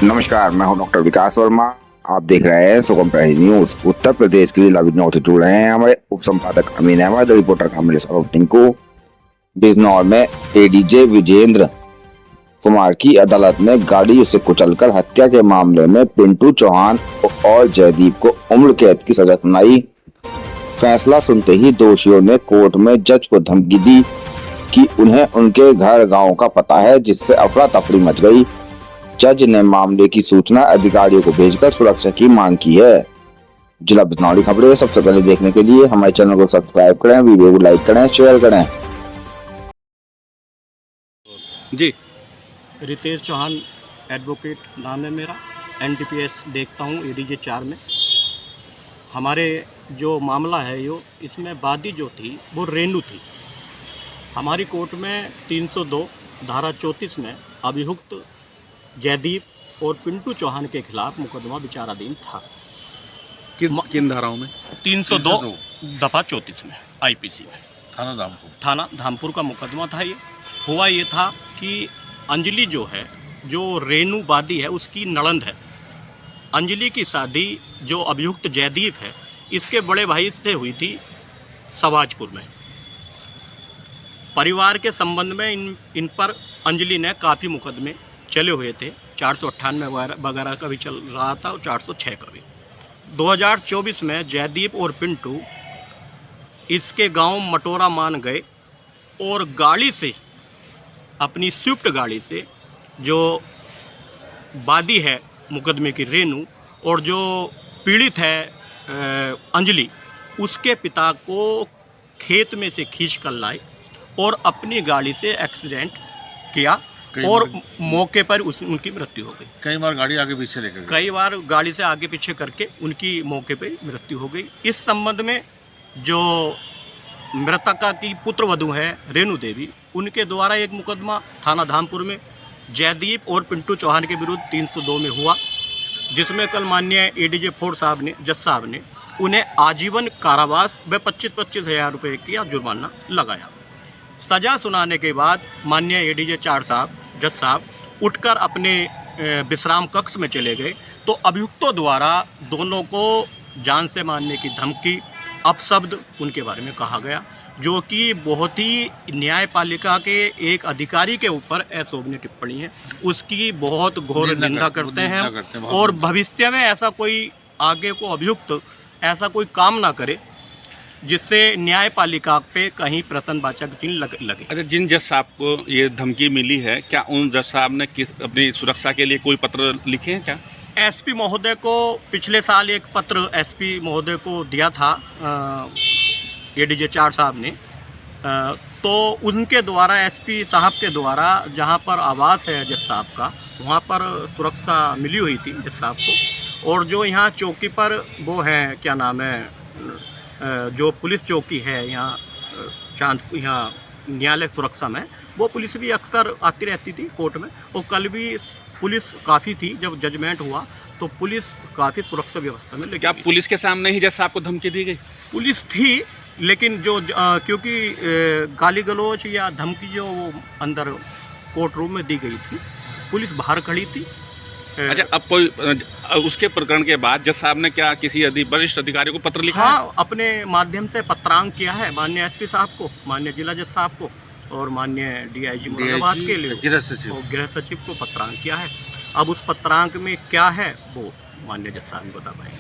नमस्कार, मैं हूं डॉक्टर विकास वर्मा। आप देख रहे हैं सुगम प्रहरी न्यूज। उत्तर प्रदेश के जिला बिजनौर से जुड़ रहे हैं हमारे उप संपादक अमीन अहमद, रिपोर्टर कमलेश और टिंकू। बिजनौर में एडीजे विजेंद्र कुमार की अदालत ने गाड़ी से कुचलकर हत्या के मामले में पिंटू चौहान और जयदीप को उम्र कैद की सजा सुनाई। फैसला सुनते ही दोषियों ने कोर्ट में जज को धमकी दी कि उन्हें उनके घर गांव का पता है, जिससे अफरा तफरी मच गई। जज ने मामले की सूचना अधिकारियों को भेजकर सुरक्षा की मांग की है। जिला बिजनौर खबरें सबसे पहले देखने के लिए हमारे चैनल को सब्सक्राइब करें, वीडियो को लाइक करें, शेयर करें। जी, रितेश चौहान एडवोकेट नाम है मेरा। एनडीपीएस देखता हूँ एडीजे 4 में। हमारे जो मामला है इसमें वादी जो थी वो रेनू थी। हमारी कोर्ट में 302 धारा 34 में अभियुक्त जयदीप और पिंटू चौहान के खिलाफ मुकदमा विचाराधीन था। किन धाराओं में? 302 दफा 34 में आईपीसी में थाना धामपुर का मुकदमा था। ये हुआ ये था कि अंजलि जो है, जो रेनू वादी है, उसकी नड़ंद है। अंजलि की शादी जो अभियुक्त जयदीप है, इसके बड़े भाई से हुई थी सवाजपुर में। परिवार के संबंध में इन पर अंजलि ने काफ़ी मुकदमे चले हुए थे। 498 वगैरह का भी चल रहा था और 406 का भी। 2024 में जयदीप और पिंटू इसके गांव मटोरा मान गए और गाड़ी से, अपनी स्विफ्ट गाड़ी से, जो वादी है मुकदमे की रेनू और जो पीड़ित है अंजलि, उसके पिता को खेत में से खींच कर लाए और अपनी गाड़ी से एक्सीडेंट किया और मौके पर उनकी मृत्यु हो गई। कई बार गाड़ी आगे पीछे लेकर कई बार गाड़ी से आगे पीछे करके उनकी मौके पर मृत्यु हो गई। इस संबंध में जो मृतका की पुत्रवधू है रेनू देवी, उनके द्वारा एक मुकदमा थाना धामपुर में जयदीप और पिंटू चौहान के विरुद्ध 302 में हुआ, जिसमें कल माननीय एडीजे 4 साहब ने, जज साहब ने, उन्हें आजीवन कारावास व 25-25 हज़ार रुपये का जुर्माना लगाया। सजा सुनाने के बाद माननीय एडीजे 4 साहब, जज साहब, उठकर अपने विश्राम कक्ष में चले गए तो अभियुक्तों द्वारा दोनों को जान से मारने की धमकी, अपशब्द उनके बारे में कहा गया, जो कि बहुत ही न्यायपालिका के एक अधिकारी के ऊपर अशोभनीय टिप्पणी है। उसकी बहुत घोर निंदा करते हैं और भविष्य में ऐसा कोई आगे को अभियुक्त ऐसा कोई काम ना करे जिससे न्यायपालिका पे कहीं प्रश्नवाचक चिन्ह लगे। अच्छा, जिन जज साहब को ये धमकी मिली है, क्या उन जज साहब ने अपनी सुरक्षा के लिए कोई पत्र लिखे हैं क्या? एसपी महोदय को पिछले साल एक पत्र एसपी महोदय को दिया था एडीजे 4 साहब ने, तो उनके द्वारा, एसपी साहब के द्वारा, जहां पर आवास है जज साहब का, वहां पर सुरक्षा मिली हुई थी जज साहब को। और जो यहाँ चौकी पर वो है, क्या नाम है, जो पुलिस चौकी है यहाँ यहाँ न्यायालय सुरक्षा में, वो पुलिस भी अक्सर आती रहती थी कोर्ट में। और कल भी पुलिस काफ़ी थी, जब जजमेंट हुआ तो पुलिस काफ़ी सुरक्षा व्यवस्था में। क्या पुलिस के सामने ही जज साहब को धमकी दी गई? पुलिस थी, लेकिन जो क्योंकि गाली गलौज या धमकी जो अंदर कोर्ट रूम में दी गई थी, पुलिस बाहर खड़ी थी। अच्छा, अब कोई उसके प्रकरण के बाद जज साहब ने क्या किसी वरिष्ठ अधिकारी को पत्र लिखा? हाँ, अपने माध्यम से पत्रांक किया है माननीय एसपी साहब को, माननीय जिला जज साहब को और माननीय डीआईजी मुरादाबाद के लिए गृह सचिव को पत्रांक किया है। अब उस पत्रांक में क्या है वो माननीय जज साहब बता पाएंगे।